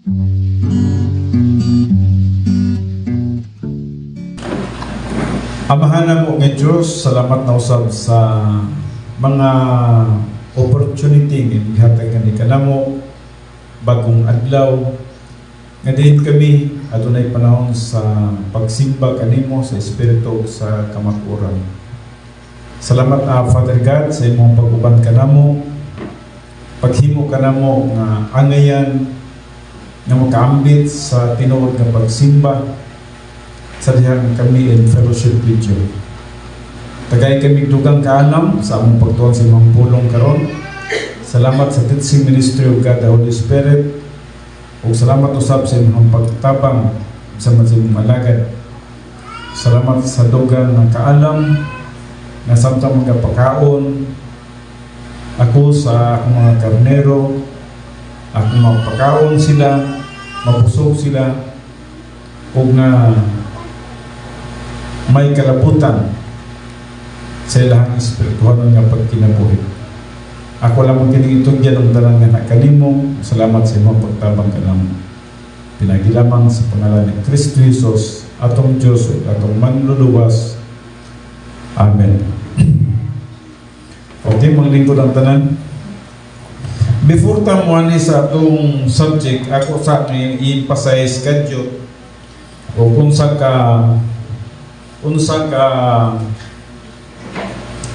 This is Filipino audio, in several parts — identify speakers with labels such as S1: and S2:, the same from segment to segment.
S1: Amahan na mo ng Diyos, salamat na usab sa mga opportunity nga gihatag kani kanamo bagong adlaw. Nga din kami adunay panahon sa pagsimba kanimo sa espiritu sa kamakuran. Salamat Father God sa imong pag-uban kanamo, paghimo kanamo nga angayan nga makaambit sa tinuod nga pagsimba sa dihang kami in fellowship with you. Tagay kami dugang kaalam sa among pagtuon sa imong pulong karon. Salamat sa teaching ministry of God the Holy Spirit. Ug salamat usab sa imong pagtabang sa imong malagad. Salamat sa dugang nga kaalam nga samtang mga pagkaon ako sa akong mga karnero, akong mga pagkaon sila, mabusog sila, ug nga may kalabutan sa ilahang espirituhan nga pagkinabuhi. Ako lang mong kinigitugyan ang dalang nga kanimo. Salamat sa imong pagtabang kanamo. Pinagilamang sa pangalan ni Kristo Jesus, atong Diyos at atong manluluwas. Amen. Okay, mga lingkod ang tanan. Before tamuani sa atong subject, ako sa i-emphasize kadyo o kung sa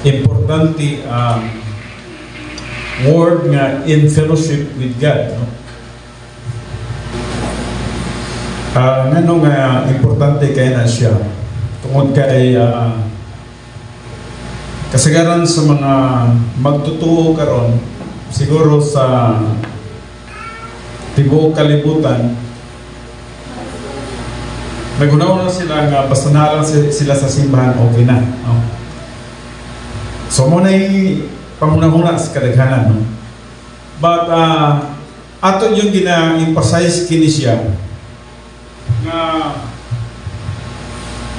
S1: importante word nga in fellowship with God, no? Ngano nga importante kay na siya tungod kay kasagaran sa mga magtutuo karon siguro sa tibuok kalibutan, nagunaw na sila nga basta na lang sila sa simbahan, okay na, no? So mo na pamunahuna sa kadaghanan, no? But ato yung gina-emphasize kini siya nga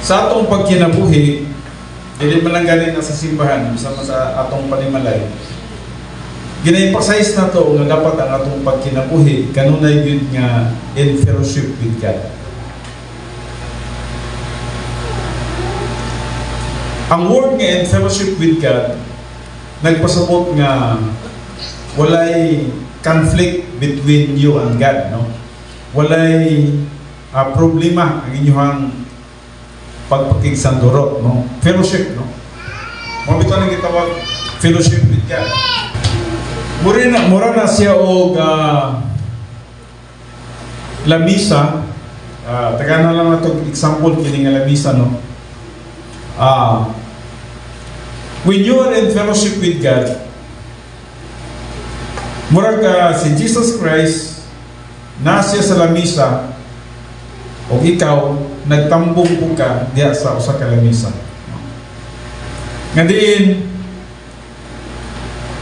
S1: sa atong pagkinabuhi, hindi man lang ganin na sa simbahan sama sa atong panimalay. Gina-emphasize na to nga dapat ang atong pagkinabuhi kanunay yun nga in fellowship with God. Ang word nga in fellowship with God nagpasabot nga walay conflict between you and God, no? Walay problema ang inyong pagpakigsandurot, no? Fellowship, no? Mabito na gitawag fellowship with God. Mura na siya og lamisa. Taga na lang na itong example kini nga lamisa, no? When you are in fellowship with God, murag si Jesus Christ nasya sa lamisa o ikaw nagtambong po ka diya sa usa ka lamisa. Nga diin,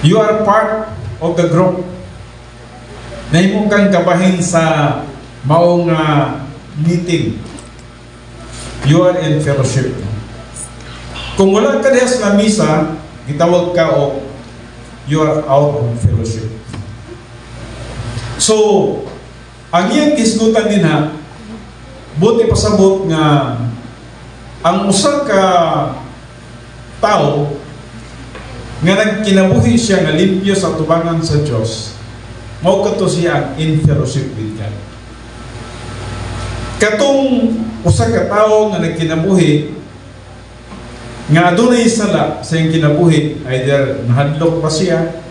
S1: you are part of the group. Nahimo kang kabahin sa maong meeting. You are in fellowship. Kung wala ka diya sa lamisa, gitawag ka o you are out of fellowship. So, ang iyang kisgutan din ha, buti pasabot nga ang usa ka tao nga nagkinabuhi siya nga limpyo sa tubangan sa Dios, mao kadto siya in fellowship with God. Katong usa ka tao nga nagkinabuhi nga adunay sala sa iyang kinabuhi, either nahadlok pa siya,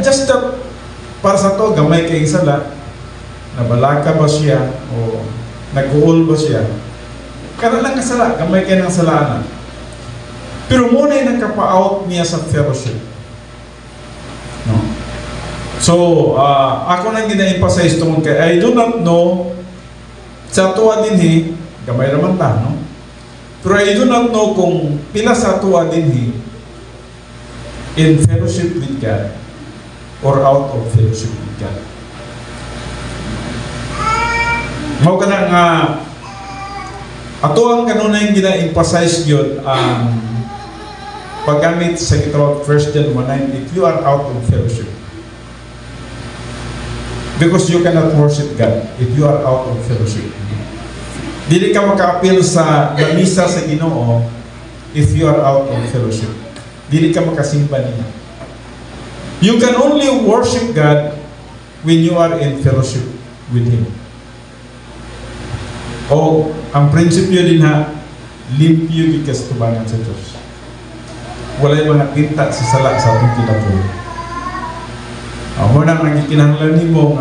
S1: just that para sa to gamay kay sala, nabalaka ba siya o nag-uol ba siya, kana lang kasala, gamay kay ng salanan, pero muna yung nagkapa-out niya sa fellowship, no? So ako nang gina-emphasize tungkol kay I do not know sa tuwa din gamay naman ta, no? Pero I do not know kung pila sa tuwa din in fellowship with God or out of fellowship with God. Mao ka na nga ato ang kanunay gina-emphasize yun ang paggamit sa gitawag 1 John 1:9, if you are out of fellowship. Because you cannot worship God if you are out of fellowship. Dili ka maka-appeal sa lamisa sa Ginoo if you are out of fellowship. Dili ka makasimba niya. You can only worship God when you are in fellowship with Him. O, ang prinsipyo din ha, limpyo yung kastubanan sa Diyos. Wala'y mga tinta sa sala sa ating kinabuhi. Muna ang ikinahanglan mo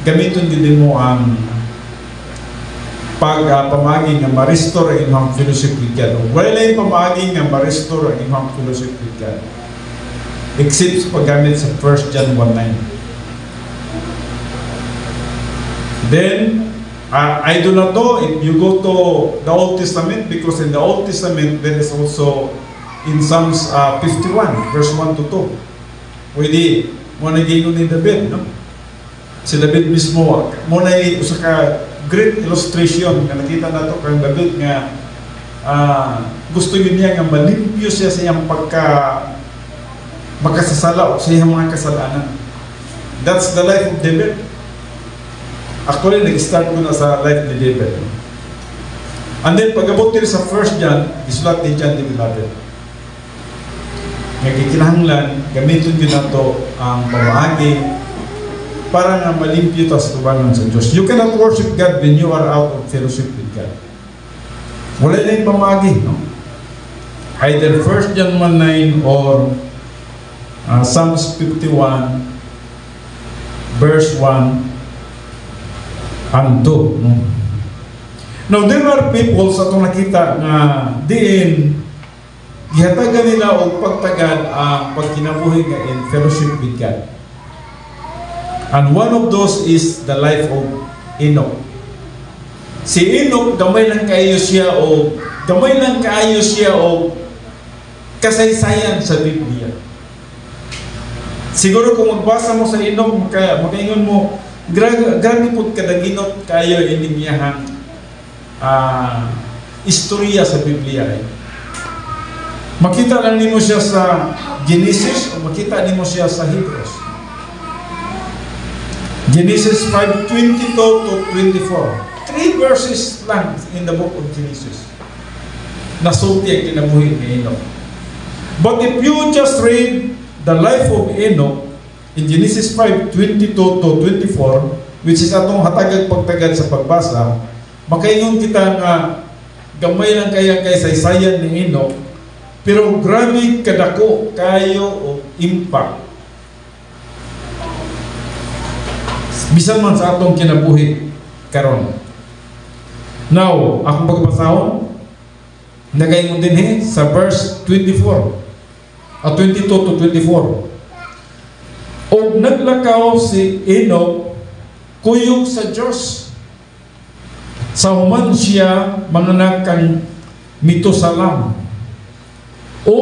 S1: gamiton din mo ang pamagi nga ma-restore ang imong fellowship with God. Wala'y pamagi nga ma-restore ang imong fellowship with God. Except sa paggamit sa 1 John 1:9. Then, I do not know if you go to the Old Testament, because in the Old Testament there is also in Psalms 51 verse 1 to 2. Pwede mo naging ni David, no? Si David mismo mo na usa ka great illustration nga nakita nato kang David nga gusto niya nga malimpyo siya sa iyang makasasala sa iyang mga kasalanan. That's the life of David. Actually, nag-start ko na sa life ni David. And then, pag-abot din sa 1 John, isulat ni John the Beloved. Nagkikinahanglan, gamitin nyo na ito ang pamahagi para nga malimpyo ito sa tubanan sa Diyos. You cannot worship God when you are out of fellowship with God. Wala na yung pamahagi, no? Either 1 John 1:9 or Psalms 51 verse 1 and 2. No? Now, there are people sa itong nakita na diin gihatagan nila o pagtagad ang pagkinabuhi nga in fellowship with God. And one of those is the life of Enoch. Si Enoch, gamay lang kaayo siya o kasaysayan sa Biblia. Siguro kung magbasa mo sa Enoch, makaingon mo, grabe po kadaginot kayo inimiyahang istorya sa Biblia. Makita lang nimo siya sa Genesis o makita nimo siya sa Hebrews. Genesis 5:22 to 24. 3 verses lang in the book of Genesis. Nasulti ang kinabuhi ni Enoch. But if you just read the life of Enoch in Genesis 5:22 to 24, which is atong hatagag pagtagad sa pagbasa, makaingon kita nga gamay lang kaya kay saysayan ni Enoch, pero grabe kadako kayo o impact bisan man sa atong kinabuhi karon. Now, akong pagbasahon nagaingon din sa verse 24 at 22 to 24. O naglakaw si Enoch kuyog sa Diyos sa human siya manganak kang Mitusalam o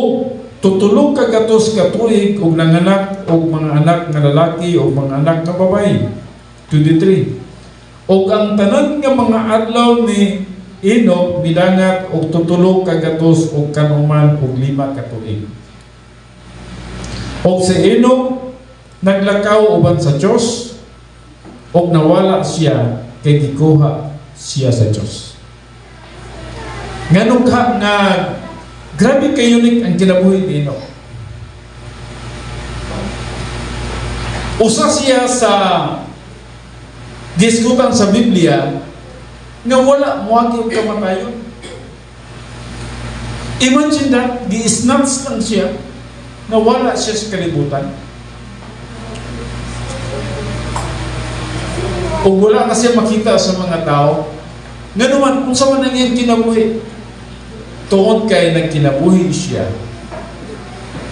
S1: tutulong kagatos katuig og nanganak og mga anak nga lalaki o mga anak nga babae. 23. Og ang tanan nga mga adlaw ni Enoch midangat og tutulong kagatos og kanuman og 5 katuig. Og si Enoch naglakaw uban sa Diyos og nawala siya kay gikuha siya sa Diyos. Nganong nga grabe kay unique ang kinabuhi ni Enoch. Usa siya sa diskutan sa Biblia nga wala moagi og kamatayon. Imagine that, gi-snatch lang siya na wala siya sa kalibutan. O wala na siya makita sa mga tao. Nga naman, kung sa man ang iyang kinabuhi, tungod kay nagkinabuhi siya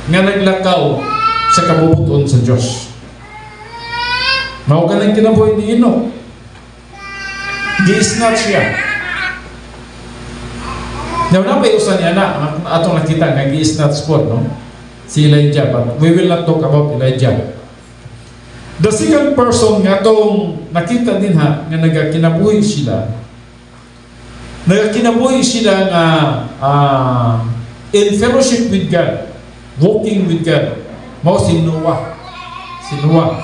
S1: nga naglakaw sa kabubuton sa Diyos. Mao ka lang kinabuhi ni Enoch. Gi-snatch siya. Now, napayusan niya na atong nakita nga gi-snatch po, no? Si Elijah, but we will not talk about Elijah. The second person nga itong nakita din nga nagkinabuhi sila. Nagkinabuhi sila nga in fellowship with God, walking with God. Mao si Noah. Si Noah.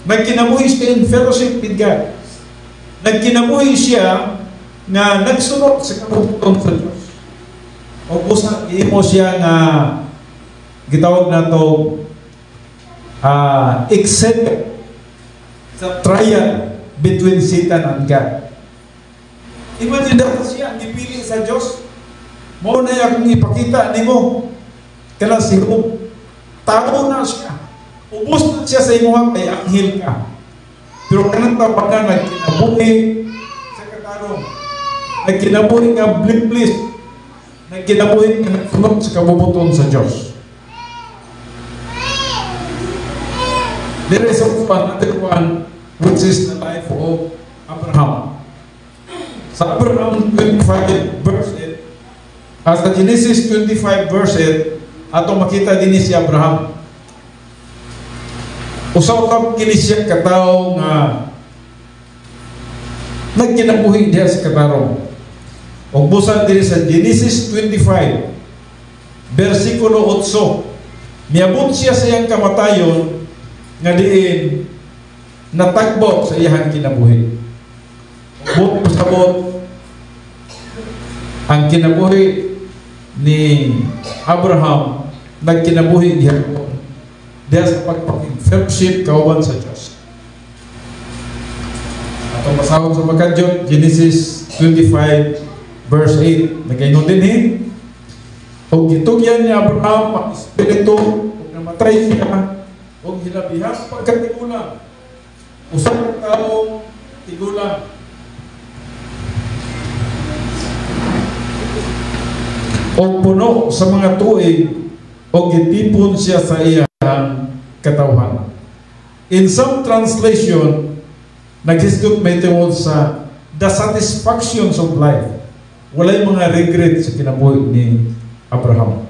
S1: Nagkinabuhi siya in fellowship with God. Nagkinabuhi siya na nagsunod sa kabubuton sa Diyos. O busa, iimo siya nga gitawag na ito except sa trial between Satan and God. Imagine dapat siya gipili sa Diyos. Mao na akong ipakita ni mo. Kaya si Job, tao na siya. Ubus na siya sa imuha kay anghel ka. Pero kanang tapat na nagkinabuhi sa katarong. Nagkinabuhi nga blimplis. Nagkinabuhi nga nagsunod sa kabubuton sa Diyos. There is also another one which is the life of Abraham. Sa Abraham 25 verse 8, sa Genesis 25 verse 8, ato makita din si Abraham. Usaw kang kini siya katao nga nagkinabuhi diha sa katarong. O busan din sa Genesis 25 versikulo 8, miabot siya sa iyang kamatayon nga diin natagbot sa iyang kinabuhi. Bukod pasabot ang kinabuhi ni Abraham nagkinabuhi diha sa pagpakig-fellowship kauban sa Diyos. Atong basahon sa makadyon, Genesis 25 verse 8, nagaynon din o gitugyan ni Abraham ang espiritu o namatay siya o hilabihang pagkatigulang usang taong tigulang. O puno sa mga tuig o gitipon siya sa iyang katawhan. In some translation, naghisgot may tungod sa the satisfactions of life. Walay mga regret sa kinabuhi ni Abraham.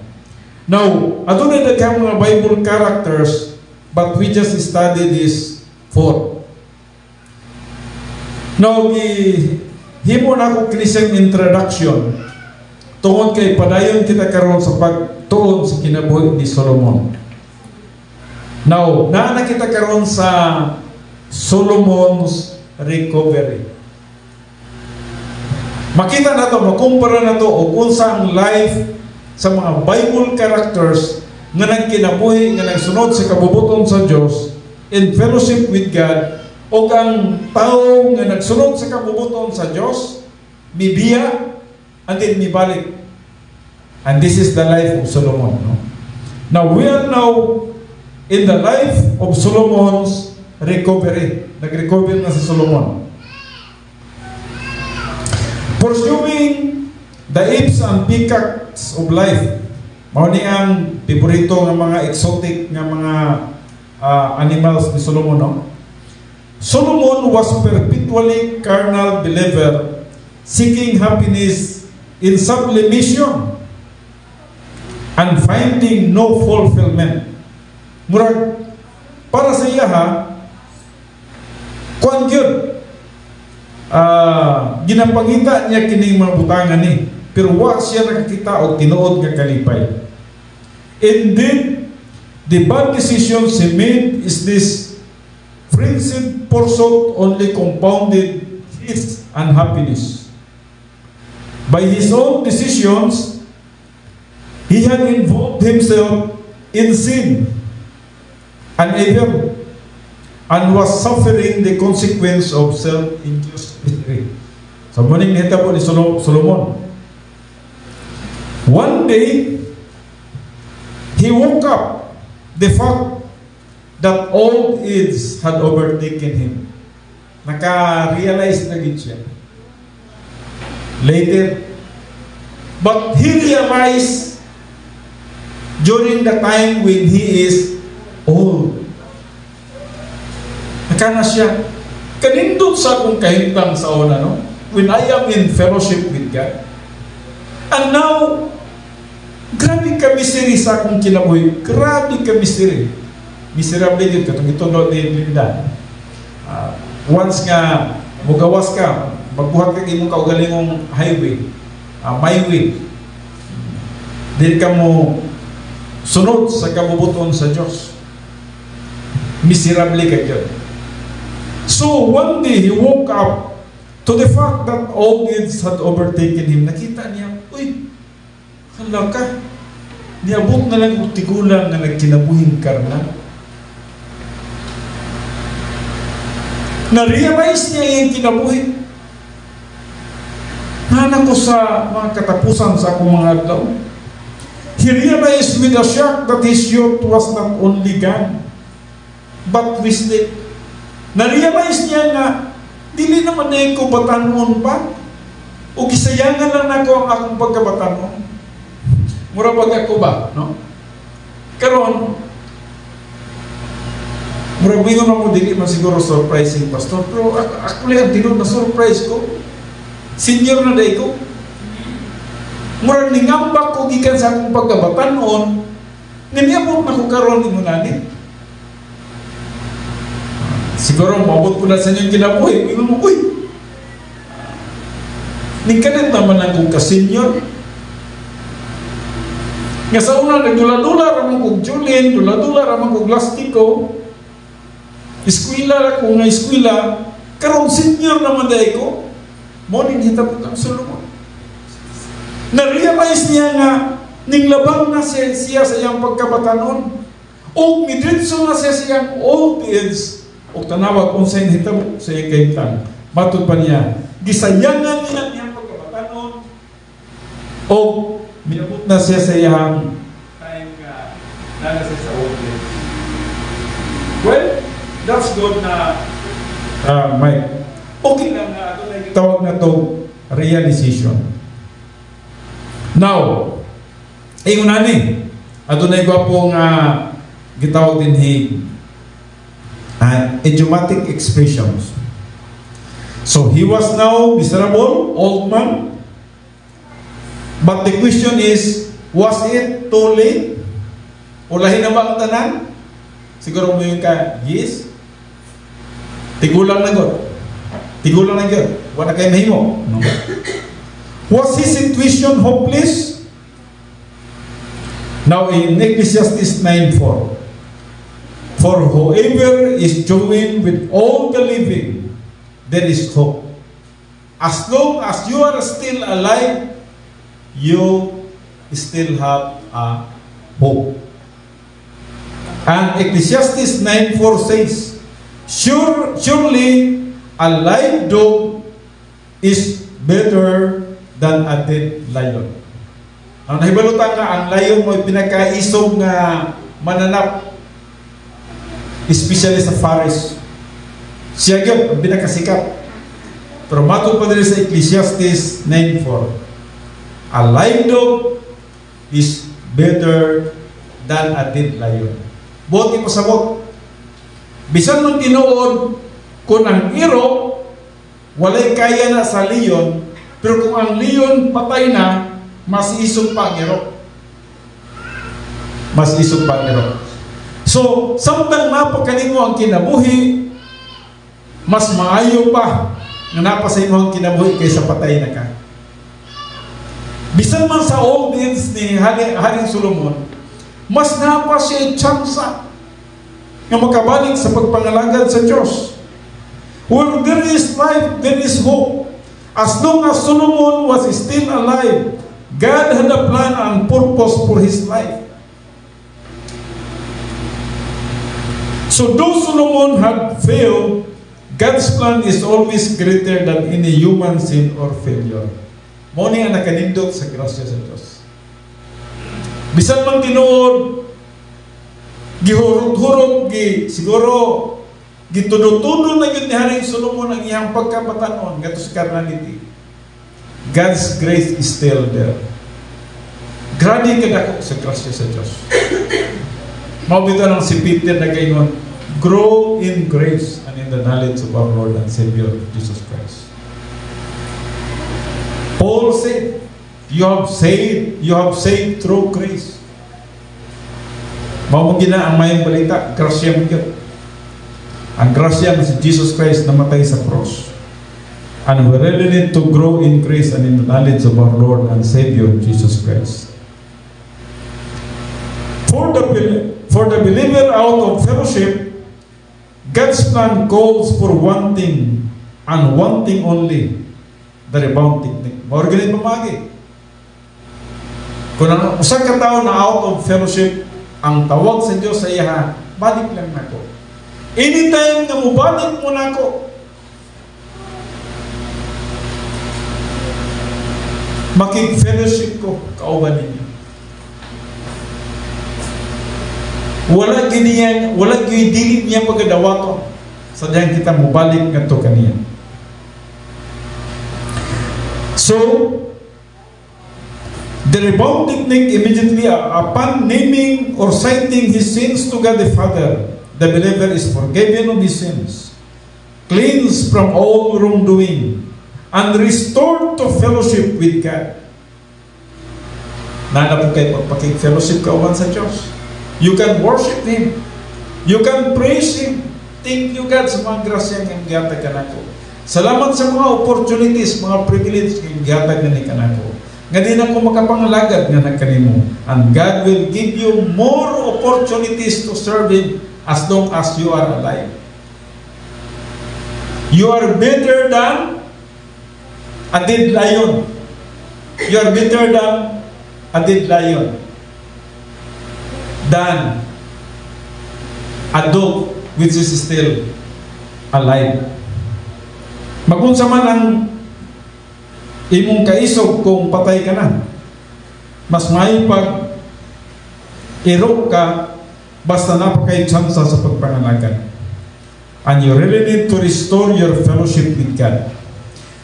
S1: Now, adunay daghang mga Bible characters, but we just studied these 4. Now, himo na ako kinisang introduction tungod kay padayon kita karon sa pagtuon sa kinabuhi ni Solomon. Now, naa kita karon sa Solomon's recovery. Makita na to, makumpara na to o unsa ang life sa mga Bible characters nga nagkinabuhi, nga nagsunod sa kabubuton sa Dios in fellowship with God, o ang tao nga nagsunod sa kabubuton sa Dios mibiya and then mibalik. And this is the life of Solomon. No? Now, we are now in the life of Solomon's recovery. Nag-recover na si Solomon. Pursuing the apes and peacocks of life. Mao ni ang paborito ng mga exotic ng mga animals ni Solomon. No? Solomon was perpetually carnal believer, seeking happiness in sublimation and finding no fulfillment. Murag, para sa iya kuan gyud, ginapangita niya kining mga butangan ni, pero wa siya nakakita og tinuod nga kalipay. Indeed, the bad decisions he made is this frenzied pursuit only compounded his unhappiness. By his own decisions, he had involved himself in sin and evil and was suffering the consequence of self-induced misery. So, muning nahitabo ni Solomon. One day, he woke up the fact that old age had overtaken him. Naka-realize na gid siya. Later, but he realized during the time when he is old. Nakana siya, kanindot sa akong kahintang sa una, no? When I am in fellowship with God. And now, grabe ka misery sa akong kinabuhi. Grabe ka misery. Miserable yun, katong itulog ni Linda. Once nga, mugawas ka, magbuhat ka imong kaugalingong highway, my way. Dili ka mo sunod sa kabubuton sa Diyos. Miserable ka dyan. So one day, he woke up to the fact that old age had overtaken him. Nakita niya, uy, hala ka, niabot na lang yung tigulang na nagkinabuhing karna. Na-realize niya yung kinabuhi. Nana ko sa mga katapusan sa akong mga adlaw. He realized with a shock that his youth was not only gone, but wasted. Na-realize niya nga, dili naman na ko batanon pa. O gisayangan lang na ko ang akong pagkabatanon. Mura pag ako ba? No? Karon, mura bingon mo dili man siguro surprising, pastor. Pero ako lang tinod na surprise ko. Senior na day ko. Mura ningambak ko gikan sa akong pagkabatanon. Niniabot na ko karon ni munani. Siguro maabot ko na sa inyong kinabuhi. Bingon mo, uy, ningkalit naman ang kong ka-senior. Nga sa una, nagdula-dula ramang kong Julien, dula-dula ramang kong Lastiko, eskwila ko nga eskwila, karong senior naman dahil ko, morning hitapot ang Solomon. Na-realize niya nga, ninglabang na siya sa iyang pagkabatanon, o midritso na siya sa iyang old age, o tanawag kung sa'yo hitapot sa iyang kaitang. Matod pa niya, gisayangan niya niyang pagkabatanon, o minabot na siya sa iyang time nga na siya sa old age. Well, that's good na Mike. Okay lang na ito na tawag na ito realization. Now, ingon na ni, ito na yung gitawag din idiomatic expressions. So, he was now miserable, old man. But the question is, was it too late? Ulahin na ba ang tanan? Siguro mo yung ka, yes. Tigulang na God. Tigulang na God. Wala kayo mahimo. No. Was his situation hopeless? Now in Ecclesiastes 9:4, for whoever is joined with all the living, there is hope. As long as you are still alive, you still have a hope. And Ecclesiastes 9:4 says, surely a live dog is better than a dead lion. Ang nahibalutan nga, ang lion mo pinakaisog nga mananap, especially sa forest. Siya yun, ang pinakasikat. Pero matod pa rin sa Ecclesiastes 9:4, a live dog is better than a dead lion. Buti mo sabot. Bisan mong tinuod, kung ang iro, walay kaya na sa leon, pero kung ang leon patay na, mas isog pa ang iro. Mas isog pa ang iro. So, samtang napakanin mo ang kinabuhi, mas maayo pa na napasay mo ang kinabuhi kaysa patay na ka. Bisan man sa old age ni Haring Solomon, mas napa siya tsansa na makabalik sa pagpangalagad sa Diyos. Where there is life, there is hope. As long as Solomon was still alive, God had a plan and purpose for his life. So though Solomon had failed, God's plan is always greater than any human sin or failure. Muna ang nakanindot sa grasya sa Diyos. Bisan man tinuod, gihurot-hurot, siguro, gitudo-tudo na yun ni Haring Solomon ang iyang pagkabatanon, gato sa carnality. God's grace is still there. Grabe ka dako sa grasya sa Diyos. Mabito lang si Peter na gayon, grow in grace and in the knowledge of our Lord and Savior, Jesus Christ. Paul said, you have saved through grace. Mamugin na ang mayang balita, grasya mo yun. Ang grasya na si Jesus Christ namatay sa cross. And we really need to grow in grace and in the knowledge of our Lord and Savior, Jesus Christ. For the believer out of fellowship, God's plan calls for one thing and one thing only, the rebound technique. Maorganit mamagi. Kung ang usang katao na out of fellowship, ang tawag sa Diyos sa iya, balik lang nako. Anytime na mubalik mo nako, makig-fellowship ko, kauban ninyo. Wala gidilit niya pagkadawato sa diyan kita mubalik ngadto kaniya. So, the rebound technique immediately upon naming or citing his sins to God the Father, the believer is forgiven of his sins, cleansed from all wrongdoing, and restored to fellowship with God. Nana po kayo magpakig-fellowship kauban sa Diyos. You can worship Him. You can praise Him. Thank you God sa mga grasya ng gihatag kanako. Salamat sa mga opportunities, mga privilege ng gihatag na ni kanako. Nga din ako makapangalagad nga nagkanimo. And God will give you more opportunities to serve Him as long as you are alive. You are better than a dead lion. You are better than a dead lion. Than a dog which is still alive. Magunsa man ang imong kaisog kung patay ka na. Mas may pag irok ka basta napakay tsansa sa pagpangalagan. And you really need to restore your fellowship with God.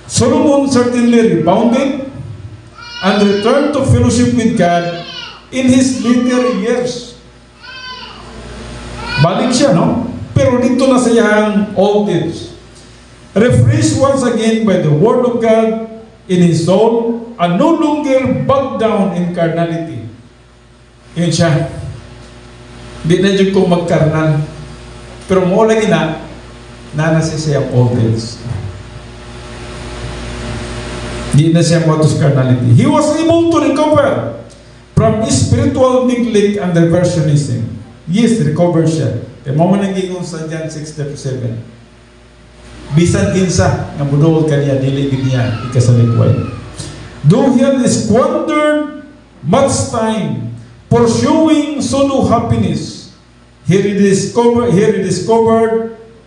S1: Solomon certainly rebounded and returned to fellowship with God in his later years. Balik siya, no? Pero dito na sa iyang old age. Refreshed once again by the Word of God in his soul and no longer bogged down in carnality. Yun siya. Di na dyan kong magkarnal. Pero mo lagi na nasa siya old age. Di na siya modus carnality. He was able to recover from spiritual neglect and diversionism. Yes, recover siya. Kaya mo man naging sa John 6:37. Bisan kinsa nga budol kaniya dili niya ikasalikuay. Though he had squandered much time pursuing pseudo happiness, he rediscovered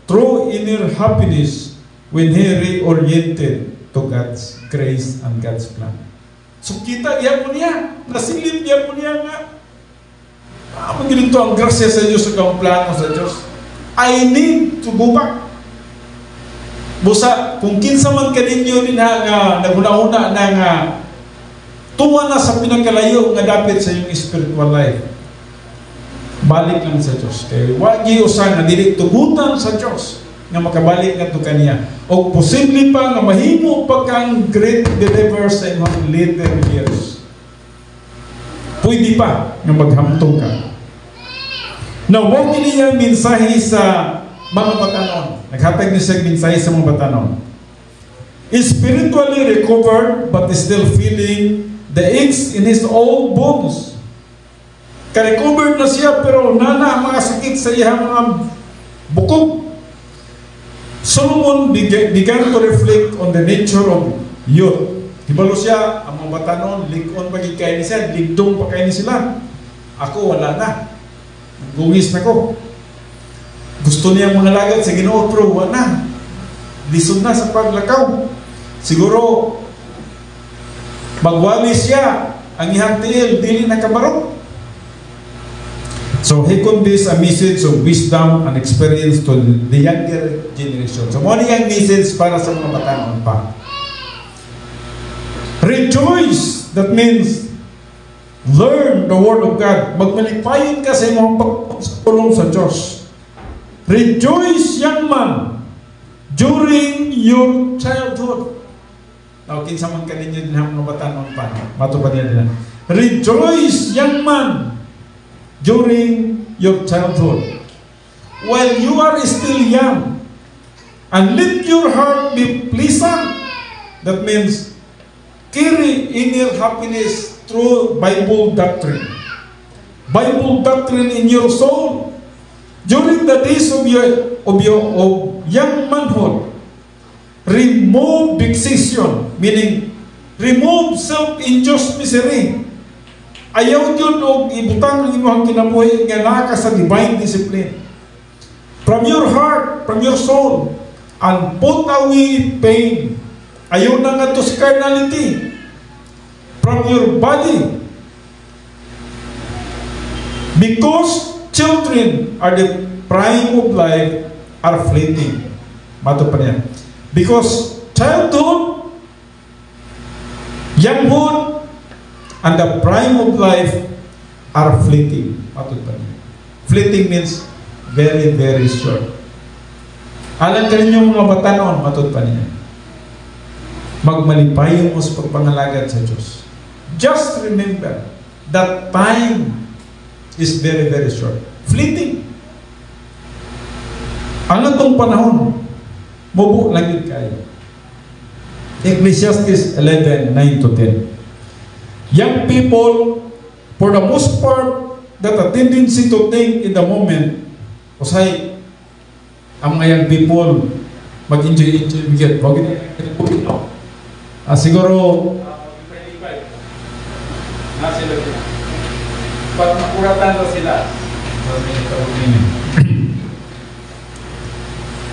S1: true inner happiness when he reoriented to God's grace and God's plan. So kita diya mo niya, nasilip diya mo niya nga magiling to ang grasya sa Diyos sa kang plano sa Diyos. I need to go back. Busa, kung kinsa man kaninyo din nga naguna-una na nga tuwa na sa pinagkalayo nga dapit sa iyong spiritual life, balik lang sa Diyos. Kaya wagi usan na dili tugutan sa Diyos nga makabalik na to kaniya. O posible pa nga mahimo pa kang great believer sa inyong later years. Pwede pa nga maghamtong ka. Now, wag niyang mensahe sa mga batanon. Naghatag niya siya mensahe sa mga batanon. Spiritually recovered but still feeling the aches in his old bones. Ka-recovered na siya pero nana mga sakit sa iyang mga bukog. Solomon began to reflect on the nature of youth. Hibalo siya, ang mga batanon, likon pagkikain ni siya, ligdong pagkain ni sila. Ako, wala na. Gungis na ko. Gusto niya mga lagad sa Ginoo, pero wala na. Lisod na sa paglakaw. Siguro, magwali siya, ang ihang tiil, dili nakabarok. So, he conveys a message of wisdom and experience to the younger generation. So, mo niyang message para sa mga batanon pa. Rejoice, that means learn the Word of God. Magmalipayin ka sa imong pagpulong sa Diyos. Rejoice, young man, during your childhood. Now, kinsa man kaninyo din ang mga batanon pa. Matupad niya din. Rejoice, young man, during your childhood. While you are still young, and let your heart be pleasant. That means carry inner happiness through Bible doctrine. Bible doctrine in your soul. During the days of young manhood, remove vexation, meaning remove self-induced misery. Ayaw yun o ibutang ng imong kinabuhi nga naka sa divine discipline. From your heart, from your soul, and put away pain. Ayaw na nga to sa carnality. From your body. Because children are the prime of life are fleeting. Mato pa niya. Because childhood, younghood, and the prime of life are fleeting. Mato pa niya. Fleeting means very, very short. Alam ka ninyong mga bata noon, mato pa niya. Magmalipayon mo sa pagpangalagad sa Diyos. Just remember that time is very, very short. Fleeting. Ang itong panahon, mubo lang yun kayo. Ecclesiastes 11:9 to 10. Young people, for the most part, that a tendency to think in the moment, usay, ang mga young people, mag-enjoy, bigyan. Siguro, pag makuratan na sila,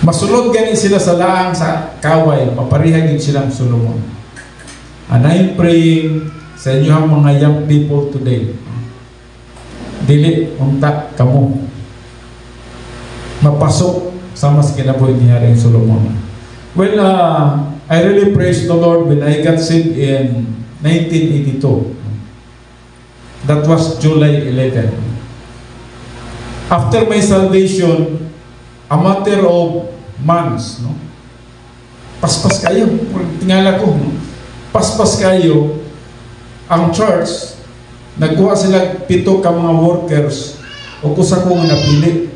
S1: masulod ganin sila sa laang sa kaway, maparihagin silang Solomon. And I'm praying sa inyo ang mga young people today, dili unta kamo mapasok sa mas kinabuhi ni Haring Solomon. Well, I really praise the Lord when I got saved in 1982. That was July 11. After my salvation, a matter of months, no? Paspas kayo. Tingala ko, no? Paspas kayo, ang church, nagkuha sila 7 ka mga workers o kusa ko nga napili.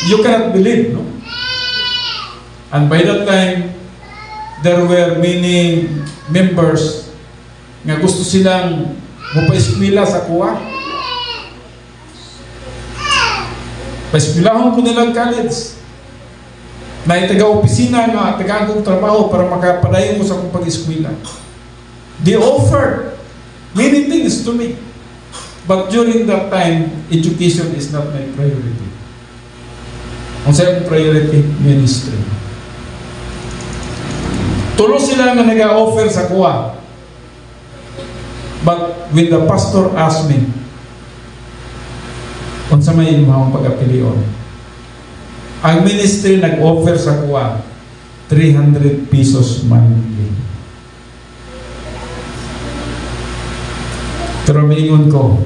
S1: You cannot believe, no? And by that time, there were many members nga gusto silang mapa-eskwela sa kuha. Pa-eskwelahon ko nilang college. Na taga-opisina nga, taga-angkong trabaho para makapadayon mo sa akong pag-eskwela. They offered many things to me. But during that time, education is not my priority. Ang sa'yo priority, ministry. Tulo sila na nag-offer sa kuha. But when the pastor asked me, kung sa may imahang pag-apilion, ang ministry nag-offer sa kuha, 300 pesos monthly. Pero mingon ko,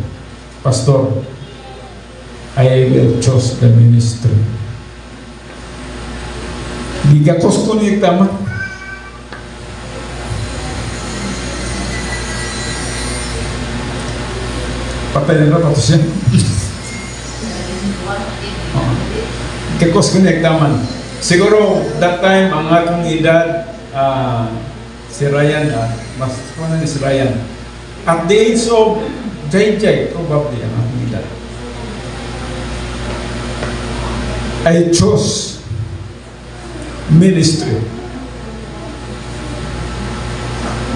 S1: Pastor, I will choose the ministry. Gigakos ko niya tama. Patay na ito siya. Gigakos ko niya tama. Siguro, that time, ang akong edad, si Ryan, mas kung ni si Ryan, at the age of JJ, probably, ang akong edad, I chose ministry.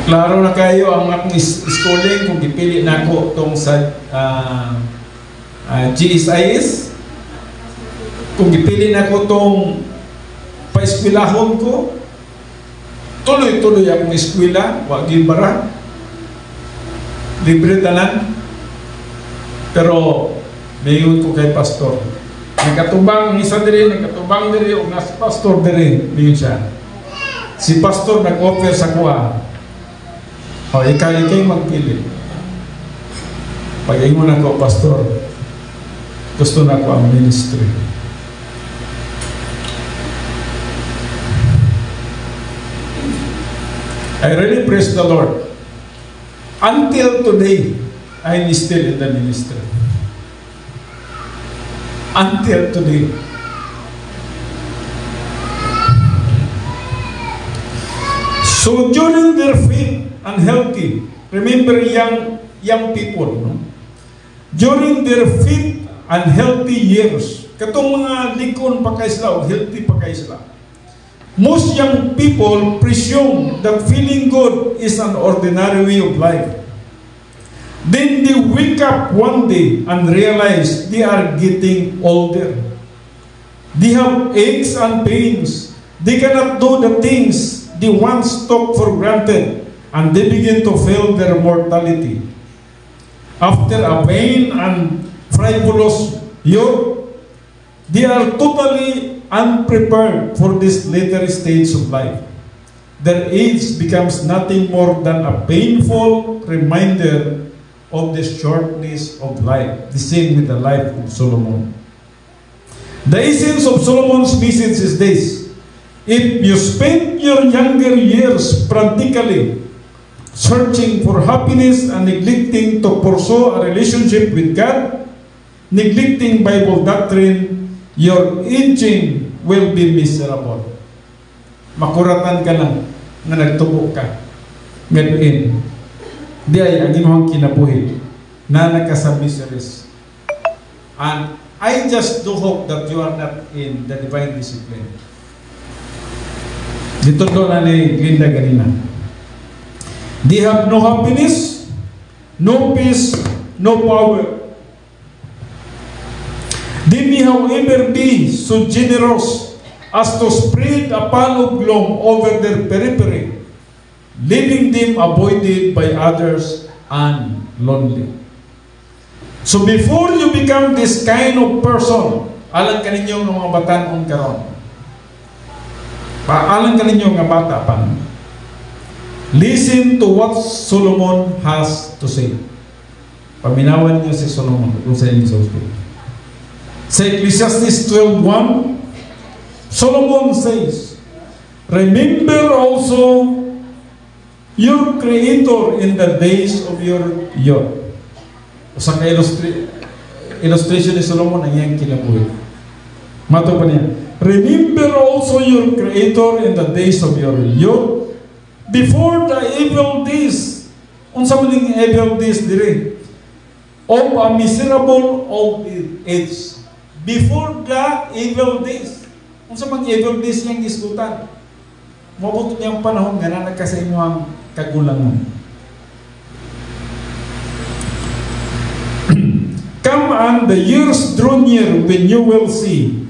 S1: Klaro na kayo ang akong schooling kung gipili na ako itong sa GSIS, kung gipili na ako itong pa-eskwelahon ko, tuloy-tuloy akong eskwela, wag yung bara, libre tanan. Pero mayon ko kay pastor, nagkatubang isa diri, nagkatubang diri, o nas pastor diri, mayon siya. Si pastor nag-offer sa kuha, o ikay magpili. Pag-ingon ako, pastor, gusto na ko ang ministry. I really praise the Lord. Until today, I'm still in the ministry. Until today. So during their faith and healthy, remember young people, no? During their fit and healthy years. Katong mga likon pa kay sila, healthy pa kay sila. Most young people presume that feeling good is an ordinary way of life. Then they wake up one day and realize they are getting older. They have aches and pains. They cannot do the things they once took for granted, and they begin to feel their mortality. After a vain and frivolous youth, they are totally unprepared for this later stage of life. Their age becomes nothing more than a painful reminder of the shortness of life. The same with the life of Solomon. The essence of Solomon's message is this: if you spend your younger years frantically searching for happiness and neglecting to pursue a relationship with God, neglecting Bible doctrine, your aging will be miserable. Makuratan ka lang nga nagtubo ka. Ngayon, di ay ang inyong kinabuhi na nagkasa miseries. And I just do hope that you are not in the divine discipline. Dito doon na ni Linda ganina. They have no happiness, no peace, no power. They may however be so generous as to spread a pall of gloom over their periphery, leaving them avoided by others and lonely. So before you become this kind of person, alam ka ninyo ng mga batanon karon. Alam ka ninyo nga bata pa. Listen to what Solomon has to say. Paminawan niyo si Solomon kung sa inyo sa uspit. Sa Ecclesiastes 12:1, Solomon says, remember also your Creator in the days of your youth. Sa illustration ni Solomon ang iyang kinabuhi. Mato pa niya, remember also your Creator in the days of your youth, before the evil days. Unsa man ning evil days dire? Of a miserable old age. Before the evil days. Unsa man evil days niyang isgutan? Mabuto niyang panahon nga na nagkasa inyo ang kagulangan. Come and the years draw near when you will see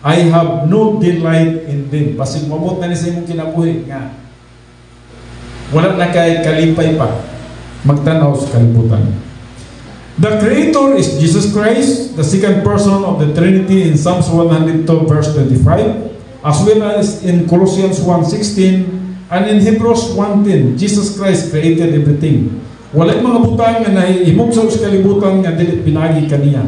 S1: I have no delight in them. Basig mabot na ni sa imong kinabuhi nga wala na kay kalipay pa magtanaw sa kalibutan. The Creator is Jesus Christ, the second person of the Trinity in Psalms 102 verse 25, as well as in Colossians 1:16 and in Hebrews 1:10. Jesus Christ created everything. Walay mga butang nga nahihimog sa kalibutan nga dili pinagi kaniya.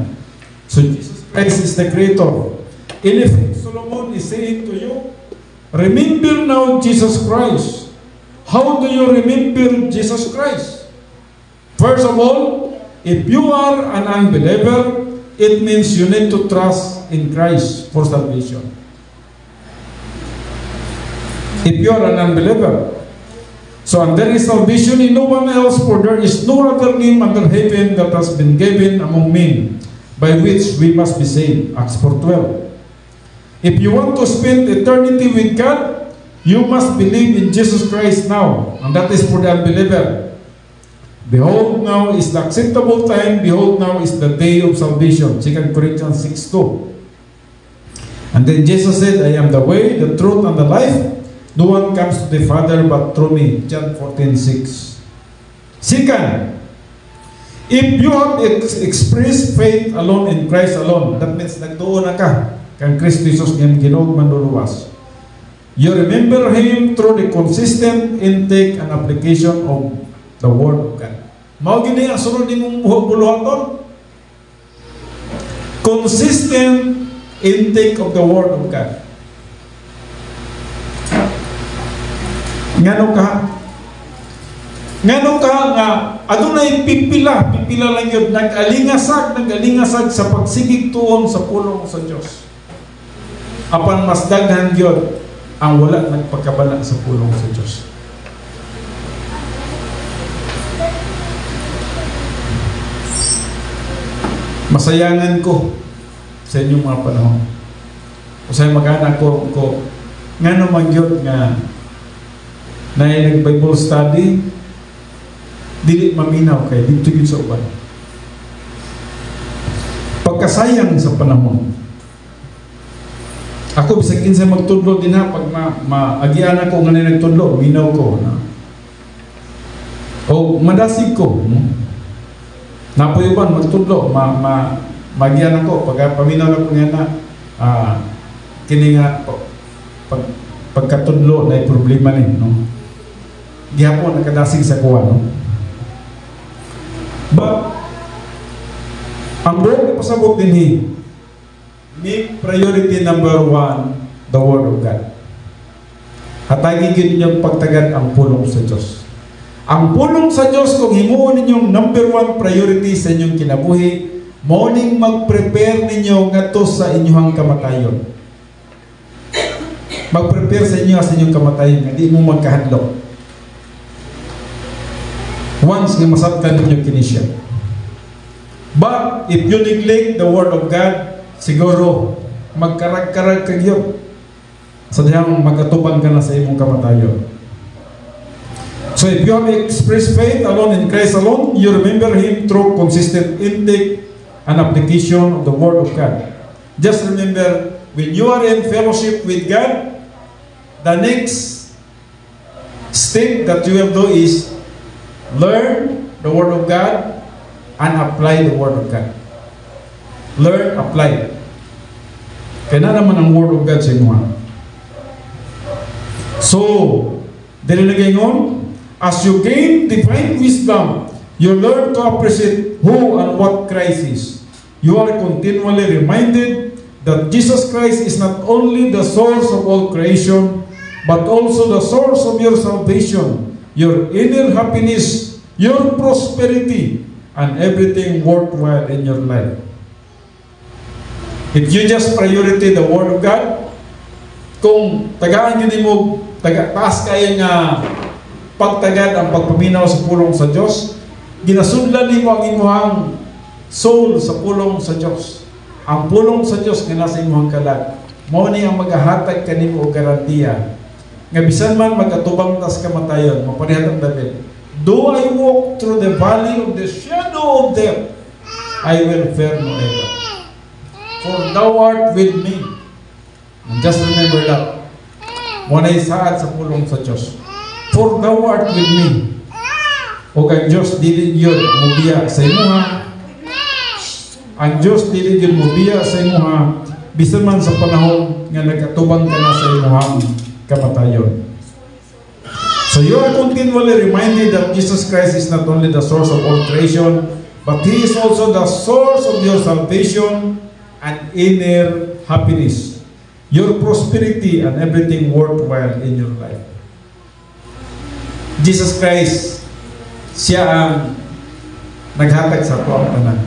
S1: So Jesus Christ is the Creator. In effect, Solomon is saying to you, remember now Jesus Christ. How do you remember Jesus Christ? First of all, if you are an unbeliever, it means you need to trust in Christ for salvation. If you are an unbeliever, so and there is salvation in no one else, for there is no other name under heaven that has been given among men by which we must be saved. Acts 4:12. If you want to spend eternity with God, you must believe in Jesus Christ now, and that is for the unbeliever. Behold, now is the acceptable time. Behold, now is the day of salvation. 2 Corinthians 6:2. And then Jesus said, I am the way, the truth, and the life. No one comes to the Father but through me. John 14:6. Second, if you have expressed faith alone in Christ alone, that means nagtuon na ka kang Kristo Jesus ngayong Ginoo manluluwas. You remember Him through the consistent intake and application of the Word of God. Mao gini ang sunod nimong buluhaton. Consistent intake of the Word of God. Ngano ka nga adunay pipila lang yun, nag-alingasag sa pagsigig tuon sa pulong sa Dios. Apan mas daghan yun ang wala nagpagkabala sa pulong sa Dios. masayangan ko sa inyong mga panahon. Usay mag-anak ko nga naman yun nga na nag-Bible study, dili maminaw kay dito yun sa uban. Pagkasayang sa panahon. Ako bisag kinsa magtudlo din ha, pag maagian ako nga nagtudlo, minaw ko na. O madasig ko, no? Napuyuban magtudlo, magian ako pag paminaw na ko nga na kini nga pagkatudlo na problema ni, no? Gihapon nakadasig sa kuha, no? But ang buong pasabot din make priority number 1 the Word of God. Hatagi gid ninyong pagtagad ang pulong sa Dios. Ang pulong sa Dios kung himuon ninyong number 1 priority sa inyong kinabuhi, morning mag-prepare ninyo ngadto sa inyong kamatayon. Mag-prepare sa inyo sa inyong kamatayon, hindi mo magkahadlok. Once nga masabtan ninyo kinisya. But if you neglect the Word of God, siguro magkarag-karag kayo. Sadyang mag-atubang ka na sa imong kamatayon. So if you have expressed faith alone in Christ alone, you remember Him through consistent intake and application of the Word of God. Just remember, when you are in fellowship with God, the next step that you will do is learn the Word of God and apply the Word of God. Learn, apply. Kaya na naman ang Word of God sa inyo. So, dili na gayon, as you gain divine wisdom, you learn to appreciate who and what Christ is. You are continually reminded that Jesus Christ is not only the source of all creation, but also the source of your salvation, your inner happiness, your prosperity, and everything worthwhile in your life. If you just priority the Word of God, kung tagaan nyo mo, taas kayo nga pagtagad ang pagpaminaw sa pulong sa Diyos, ginasudlan mo ang imuhang soul sa pulong sa Diyos. Ang pulong sa Diyos nga nasa imuhang kalag. Mao ni ang maghahatag kanimo og garantiya nga bisan man magatubang tas kamatayon, mapanihat ang David. Though I walk through the valley of the shadow of death, I will fear no evil. For thou art with me. And just remember that. Muna isaad sa pulong sa Diyos. For thou art with me. O kang Diyos dili yun mubiya sa imuha. Ang Diyos dili yun mubiya sa imuha. Bisan man sa panahon nga nagkatubang ka na sa imuhang kamatayon. So you are continually reminded that Jesus Christ is not only the source of all creation, but He is also the source of your salvation and inner happiness, your prosperity, and everything worthwhile in your life. Jesus Christ, siya ang naghatag sa ato ang tanan.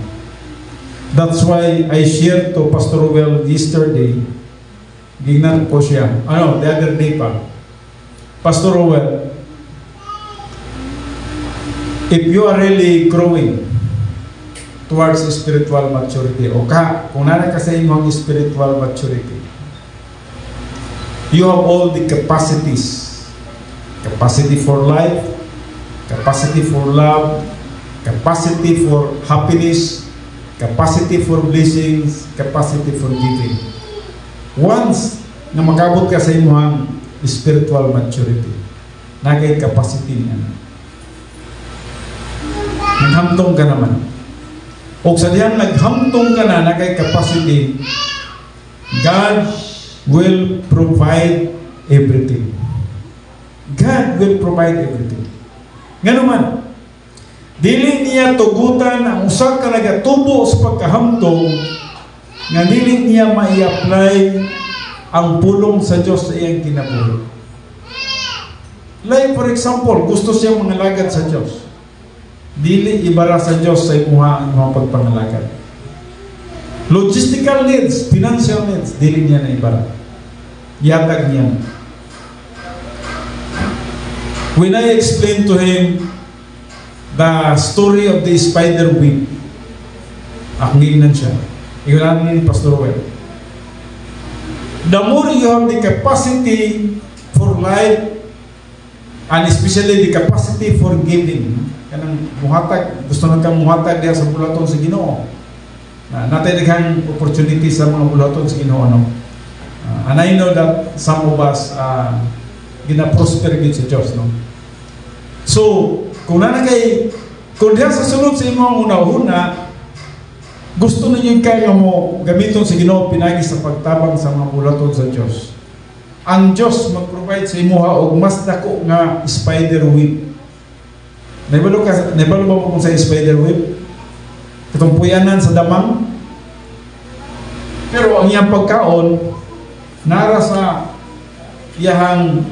S1: That's why I shared to Pastor Ruel yesterday. Gignan ko siya. The other day pa. Pastor Ruel, if you are really growing towards spiritual maturity, o kung nana ka sa imong spiritual maturity, you have all the capacities. Capacity for life, capacity for love, capacity for happiness, capacity for blessings, capacity for giving. Once na makabot ka sa imong spiritual maturity, nagay capacity niya. Naghamtong ka naman. O sa diyan naghamtong ka na, nagay capacity, God will provide everything. God will provide everything. Nga naman, dili niya tugutan ang usa ka nagatubo sa pagkahamtong nga dili niya mai-apply ang pulong sa Diyos sa iyang kinabuhi. Like for example, gusto siyang mangalagad sa Diyos. Dili ibara sa Diyos sa imuha ang mga pagpangalagad. Logistical needs, financial needs, dili niya na ibara. Yatag niya. When I explained to him the story of the spider web, Aknginan siya. Iwanan ni Pastor Well. The more you have the capacity for life, and especially the capacity for giving, kanang muhatag, gusto na kang muhatag diya sa bulaton sa Ginoo. Natin kang opportunity sa mga bulaton sa Ginoo, no? And I know that some of us gina-prosper gid sa Diyos, no? So, kung diya sa sunod sa imong una-una, gusto ninyo kayo mo gamiton sa Ginoo pinagi sa pagtabang sa mga bulaton sa Diyos. Ang Diyos mag-provide sa imuha og mas dako nga spider web. Naibalo ba mo kung sa spider web? Katong puyanan sa damang. Pero ang iyang pagkaon nara sa iyahang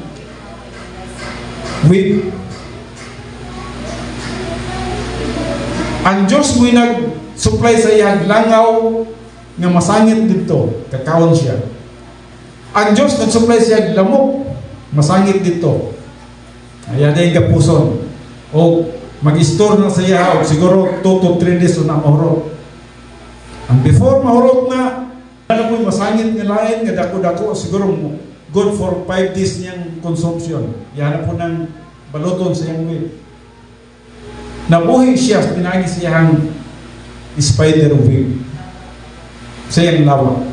S1: web. Ang Diyos mo'y nag-supply sa iyang langaw nga masangit dito, kakaon siya. Ang Diyos nag-supply sa iyang lamok, masangit dito. Ayan na yung kapuson. O mag-store na sa iya, o siguro 2 to 3 days na mahurot. Ang before mahurot na, ano po'y masangit nga lain, nga dako-dako, siguro good for 5 days niyang consumption. Yan po ng baluton sa iyang web. Nabuhi siya, pinagi siyang spider web sa iyang lawa.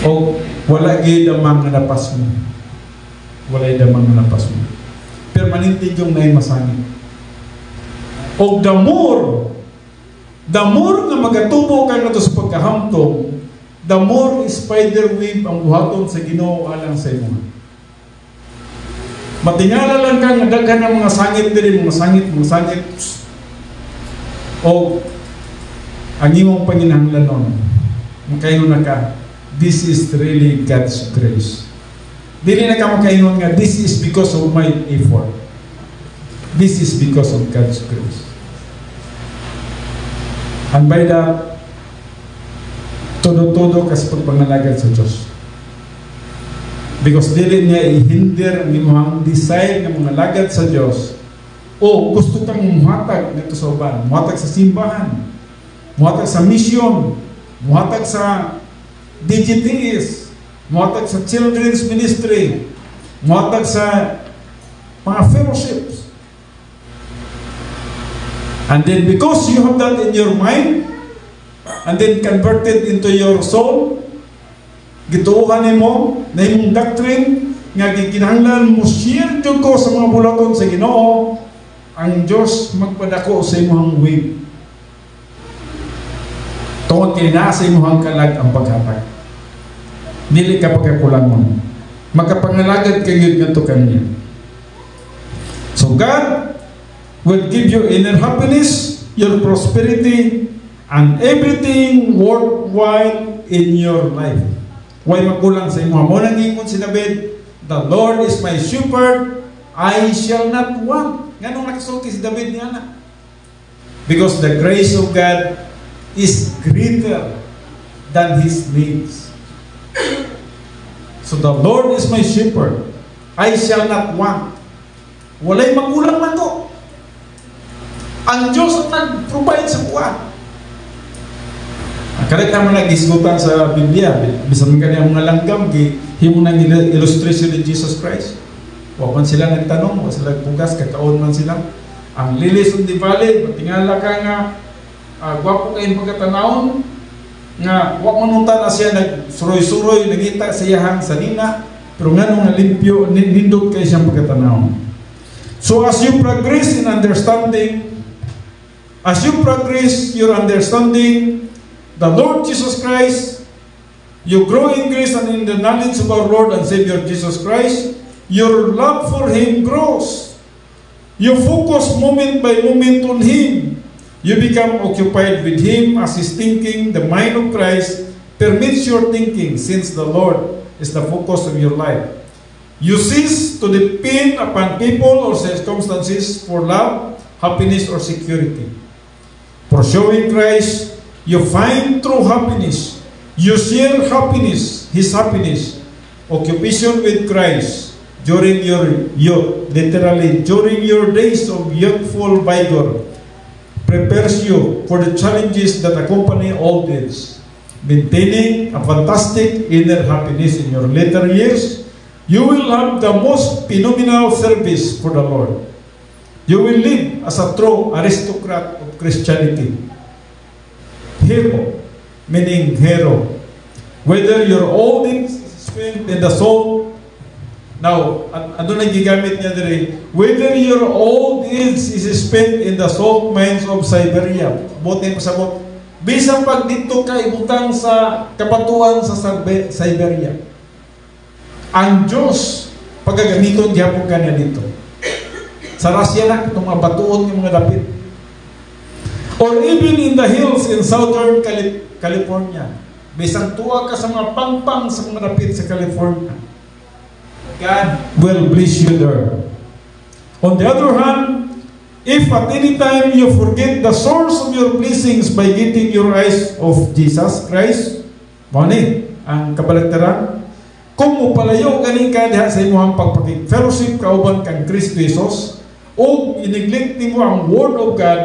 S1: O wala gay damang nga napas mo. Wala damang nga napas mo. Permanente yung na masangit. O the more nga magatubo ka na to sa pagkahamtong, the more spider web ang buhaton sa Ginoo alang sa imo. Matingala lang ka nga daghan ng mga sangit diri, mga sangit. O ang imong panginahanglanon, makaingon na ka, this is really God's grace. Dili na ka makaingon nga, this is because of my effort. This is because of God's grace. And by that, todo-todo ka sa pagpangalagad sa Diyos. Because dili niya ihinder ang imong desire ng mga lagad sa Diyos. O gusto kang muhatag nito sa uban, muhatag sa simbahan, muhatag sa mission, muhatag sa DGTS, muhatag sa children's ministry, muhatag sa mga fellowships. And then because you have that in your mind, and then converted into your soul, gituuhan nimo na imong doctrine nga gikinahanglan mo share jud ko sa mga bulaton sa Ginoo, ang Diyos magpadako sa imong web. Tungod kay naa sa imong kalag ang paghatag. Dili ka pagkakulangon. Makapangalagad kayo ngadto kaniya. So God will give you inner happiness, your prosperity, and everything worthwhile in your life. Way makulang sa imo. Mo nang ingon si David, the Lord is my shepherd, I shall not want. Nganong nakasulti si David niya na? Because the grace of God is greater than his needs. So the Lord is my shepherd, I shall not want. Walay magulang man to. Ang Diyos ang nag-provide sa kuwan. Kalit naman nag-isgutan sa Biblia, bisan ka niya mga langgam, himo ng illustration ni Jesus Christ. Huwag man sila nagtanong, huwag sila nagpugas, kakaon man sila. Ang lilis of the valley, matingala ka nga, gwapo kayong pagkatanawon, nga huwag manunta na siya nagsuroy-suroy, nagita sa iyahang sanina, pero nga nung nalimpyo, nindot kayo siyang pagkatanawon. So as you progress in understanding, as you progress your understanding, the Lord Jesus Christ, you grow in grace and in the knowledge of our Lord and Savior Jesus Christ, your love for Him grows. You focus moment by moment on Him. You become occupied with Him as His thinking. The mind of Christ permits your thinking, since the Lord is the focus of your life. You cease to depend upon people or circumstances for love, happiness, or security. Pursuing Christ, you find true happiness. You share happiness, His happiness. Occupation with Christ during your youth, literally during your days of youthful vigor, prepares you for the challenges that accompany old age, maintaining a fantastic inner happiness in your later years. You will have the most phenomenal service for the Lord. You will live as a true aristocrat of Christianity. Hero, meaning hero. Whether your old age is spent in the soul. Now, ano na gigamit niya diri? Whether your old age is spent in the salt mines of Siberia. Buti mo sabot. Bisang pag dito ka ibutang sa kabatuan sa Siberia. Ang Diyos, pagagamiton gyapon kanya dito. Sa Russia na, itong mga batuon ng mga dapit. Or even in the hills in Southern California. Bisang tuwa ka sa mga pangpang sa mga dapit sa California. God will bless you there. On the other hand, if at any time you forget the source of your blessings by getting your eyes off Jesus Christ, mani, ang kabaligtaran, kung mupalayo ganing ka diha sa imong pagpakig-fellowship kauban kang Kristo Jesus, o i-neglect mo ang Word of God,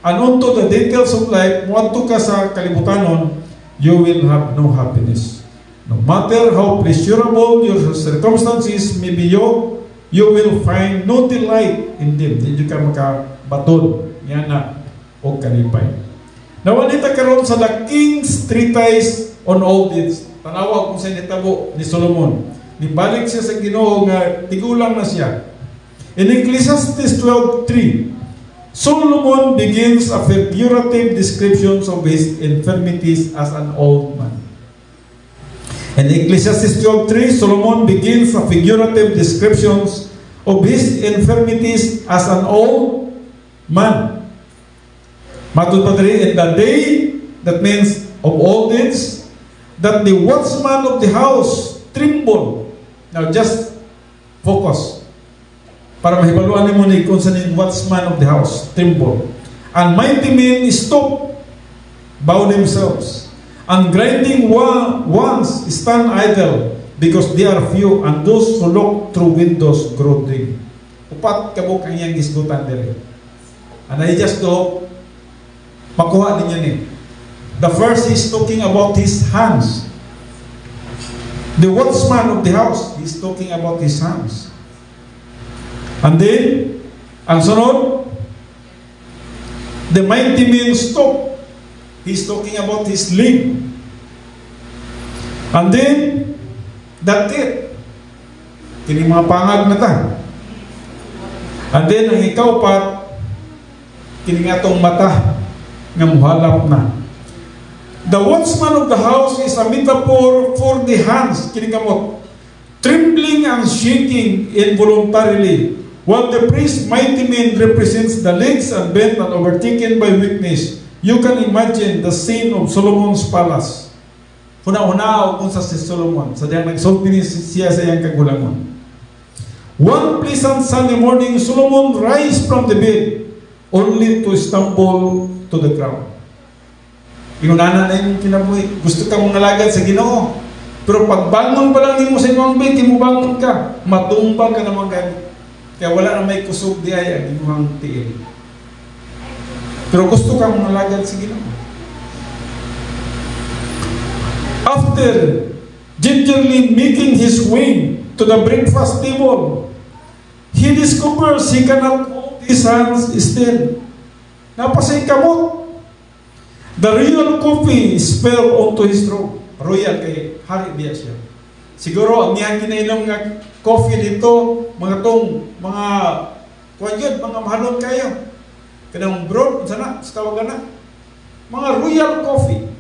S1: and unto the details of life, muadto ka sa kalibutanon, you will have no happiness. No matter how pleasurable your circumstances may be, you will find no delight in them. Hindi ka makabaton. Yan na. O kalipay. Nawalita karon sa The King's Treatise on Old Age. Tanawa kung sa nitabo ni Solomon. Nibalik siya sa Ginoo nga tigulang na siya. In Ecclesiastes 12:3, Solomon begins a figurative description of his infirmities as an old man. In Ecclesiastes 12:3, Solomon begins a figurative description of his infirmities as an old man. Matod pa diri, in the day, that means of old age, that the watchman of the house tremble. Now just focus. Para mahibaluan mo ni kung saan yung watchman of the house tremble. And mighty men stop, bow themselves. And grinding ones stand idle, because they are few, and those who look through windows grow dim. Upat kabuk ang iyang gisgutan diri. And I just hope makuha ninyo ni. The first is talking about his hands. The watchman of the house is talking about his hands. And then, ang sunod, the mighty men stop. He's talking about his leg. And then, that's it. Kini mga pangag na ta. And then, ang ikaw pa, kini nga tong mata nga muhalap na. The watchman of the house is a metaphor for the hands. Kini kamot, trembling and shaking involuntarily. While the priest mighty men represents the legs and bent and overtaken by weakness. You can imagine the scene of Solomon's palace. Huna-huna kung sa si Solomon. Sa diyang nagsulti siya sa iyang kagulangon. One pleasant Sunday morning, Solomon rise from the bed, only to stumble to the ground. Iunana na yung kinabuhi. Gusto ka mong nalagad sa Ginoo. Pero pagbangon pa lang mo sa imong bed, kimubangon ka, matumbang ka naman ganit. Kaya wala na may kusog di ay ang inyong tiil. Pero gusto ka mong nalagad sa Ginoo. After gingerly making his way to the breakfast table, he discovers he cannot hold his hands still. Napasay kamot. The real coffee spilled onto his throat. Royal kay hari biya siya. Siguro ang niyang ginainom nga coffee dito, mga kuwagyan, mga mahalon kayo. Kanang broad, sana, sa tawagan na. Mga royal coffee.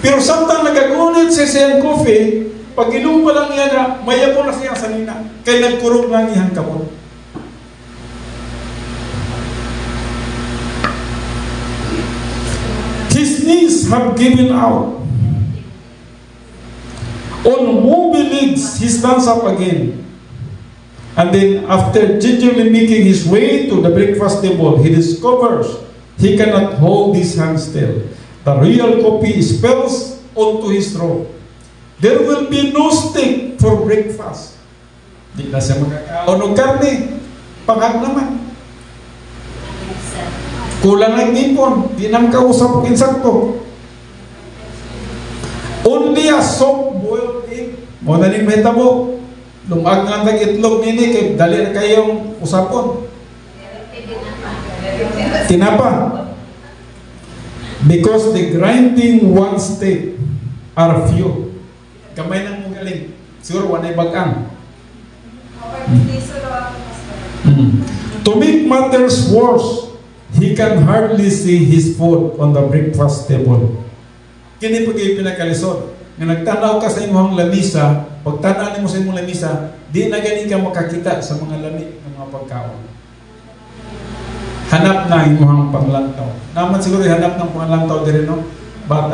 S1: Pero samtang nagagunit siya siyang coffee, pag inom pa lang niya na, mayabon na siya sa nina. Kaya nagkurog lang iyang kamot. His knees have given out. On moving legs, he stands up again. And then, after gingerly making his way to the breakfast table, he discovers he cannot hold his hands still. The real coffee spills onto his throat. There will be no steak for breakfast. Di na siya makakaon ng karne. Pangag naman. Kulang ang ipon, di nam kausap og insakto. Only a soft-boiled egg. Mo na ning mahitabo. Lumag nga tag itlog nini kay dali na kayong usapon. Tinapa. Because the grinding one state are few. Kamay nang magaling. Siguro wanay bagang. To make matters worse, he can hardly see his food on the breakfast table. Kini po kayo pinakalisod. Nga nagtanaw ka sa imong lamisa, pagtanaw mo sa imong lamisa, di na gani ka makakita sa mga lami ng mga pagkaon. Hanap na imong panglantaw. Naman siguro hanap ng panglantaw din, no? But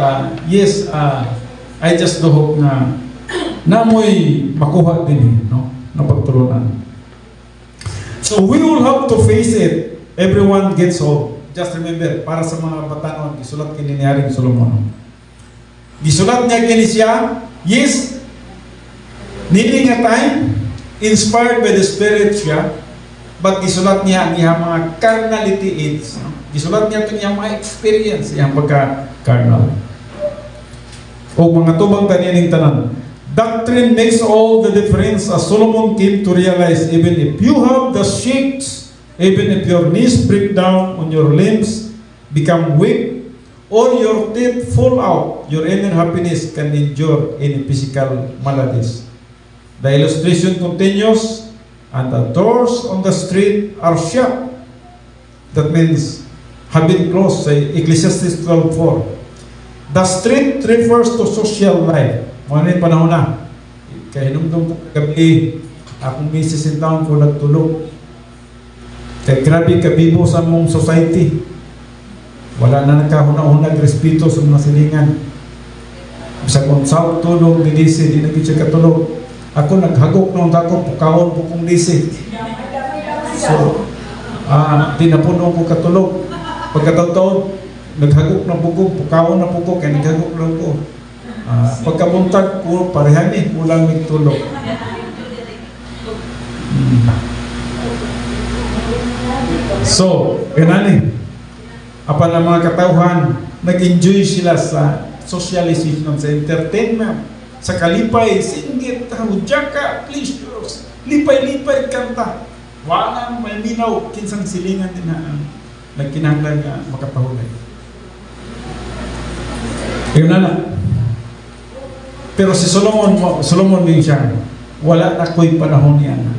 S1: yes, I just do hope na namoy makuha din, no? Na pagtulunan. So we will have to face it. Everyone gets old. Just remember, para sa mga batanon, gisulat kini ni Haring Solomon. Gisulat niya kini siya, yes, needing a time, inspired by the Spirit siya, but gisulat niya ang iyang mga carnality aids. Gisulat niya ang iyang mga experience, iyang pagka-carnal. O mga tubang tanining tanan. Doctrine makes all the difference, as Solomon came to realize. Even if you have the shakes, even if your knees break down on your limbs, become weak, or your teeth fall out, your inner happiness can endure any physical maladies. The illustration continues, and the doors on the street are shut. That means have been closed, say Ecclesiastes 12:4. The street refers to social life. Mga rin panahon na. Kaya nung po kagabi, akong misis in town ko nagtulog. Kaya grabe kabibo sa mong society. Wala na nakahuna-hunag respeto sa mga silingan. Bisa kung sa tulog ni DC, di na siya katulog. Ako naghagok nung ako, pukawon po kong DC. So, di na po nung ko katulog. Pagkataon, naghagok na bugog, pukawon na bugog, kaya naghagok lang ko. Pagkabuntag ko, parehan kulang ng tulog. So, ganun apan ang mga katauhan, nag-enjoy sila sa socialization, sa entertainment, sa kalipay, singgit, hudjaka, pleasures, lipay-lipay, kanta. Wala may minaw, kinsang silingan din na nagkinahanglan nga makatahulay. Yun na. Pero si Solomon din siya, wala na ko'y panahon niya na.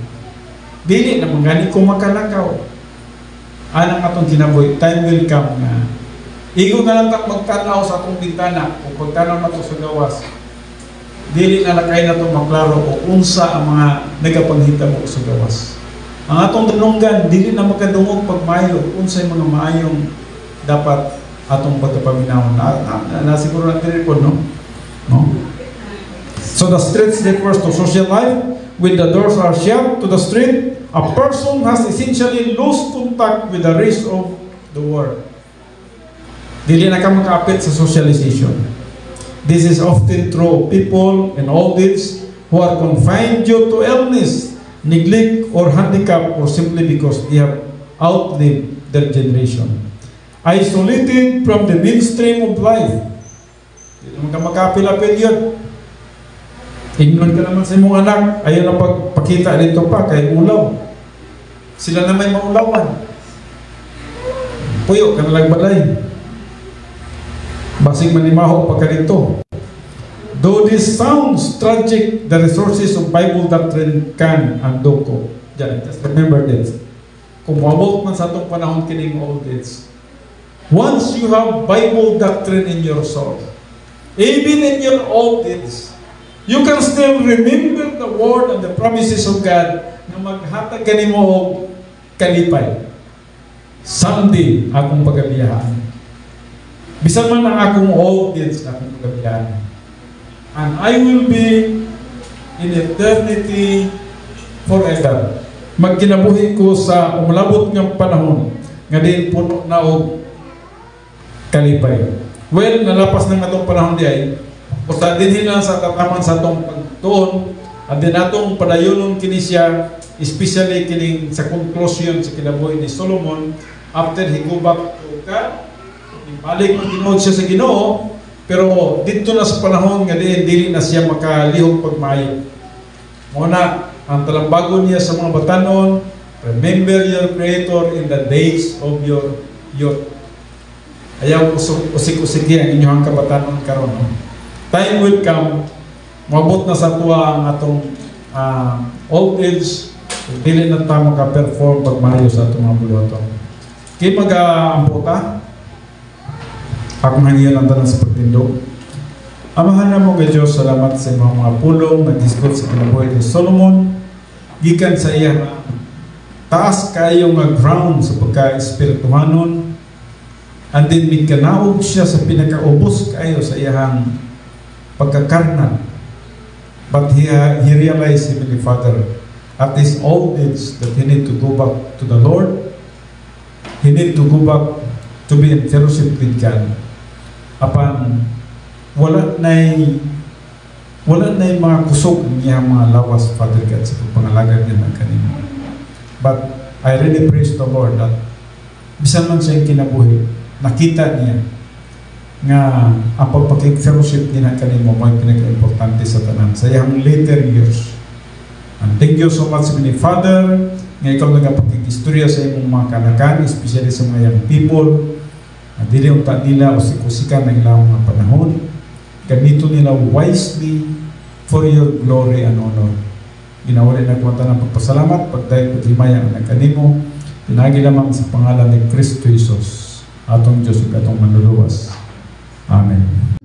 S1: Dili na magani ko makalakaw. Anang atong kinabuhi, time will come na igo na lang magtanaw sa atong bintana o pagtanaw na ito sa gawas, dili na lakay na itong maklaro o unsa ang mga nagapanghitabo sa gawas. Ang atong dununggan, dili na makadungog pagmayo, unsa yung mga maayong dapat atong pagkapaminahon. Nasiguro natin rin no? So the streets refers to social life. When the doors are shut to the street, a person has essentially lost contact with the rest of the world. Dili na ka makaapit sa socialization. This is often true of people in old age who are confined due to illness, neglect, or handicap, or simply because they have outlived their generation. Isolated from the mainstream of life. Dili na ka makaapil-apil yun. Ignon ka naman sa imong anak, ayaw na pagpakita dito pa, kay ulaw. Sila na may maulawan. Puyo ka nalang balay. Basig manimaho pagka dito. Though this sounds tragic, the resources of Bible doctrine can and do ko. Just remember this. Kung mabot man sa itong panahon kining old age, once you have Bible doctrine in your soul, even in your old age, you can still remember the word and the promises of God na maghatag kanimo og kalipay. Someday, akong pagabiyahan. Bisan man ang akong old age na akong pagabiyahan. And I will be in eternity forever. Magkinabuhi ko sa umlabot ng panahon nga din puno na og kalipay. Well, nalapas na nga itong panahon di ay basta din na sa tataman sa itong pagtuon at din atong padayonon kini siya, especially kining sa conclusion sa kinabuhi ni Solomon, after he go back to God, ibalik ang tinuod siya sa Ginoo, pero dito na sa panahon nga dili na siya makalihok pagmayo. Muna, ang talambago niya sa mga batanon, remember your Creator in the days of your youth. Ayaw usik-usik ang inyong kabatanon karon. Time will come, mabot na sa tuwa ang atong old age, dili na tayo maka-perform pagmayo sa atong mga buluhaton. Kaya mag-amputa, ako nangiyan ang tanan sa pagtindog. Amahan na mo kay Diyos, salamat sa mga pulong nag-discord sa kinabuhi ni Solomon. Gikan sa iya, taas kayo nga ground sa pagka-espirituhanon. And then may kanaog siya sa pinakaubos kayo sa iyang pagkakarnal. But he realized, Heavenly Father, at his old age that he need to go back to the Lord. He need to go back to be in fellowship with God. Apan wala na'y mga kusog niya mga lawas, Father God, sa pagpangalagad niya ng kanina. But I really praise the Lord that bisan man siya kinabuhi, nakita niya nga ang pagpakik-fellowship niya ng kanina mo ay pinaka-importante sa tanan sa iyang later years. And thank you so much, Heavenly Father, nga ikaw nagpakikistorya sa iyong mga kanakan, especially sa mga young people, na dili unta nila o sikusikan ng ilang mga panahon. Gamito nila wisely for your glory and honor. Ginawali na kuwanta ng pagpasalamat, pagdahil paglimaya ang nagkanimo, pinagi lamang sa pangalan ni Kristo Jesus, atong Diyos at atong manluluwas. Amen.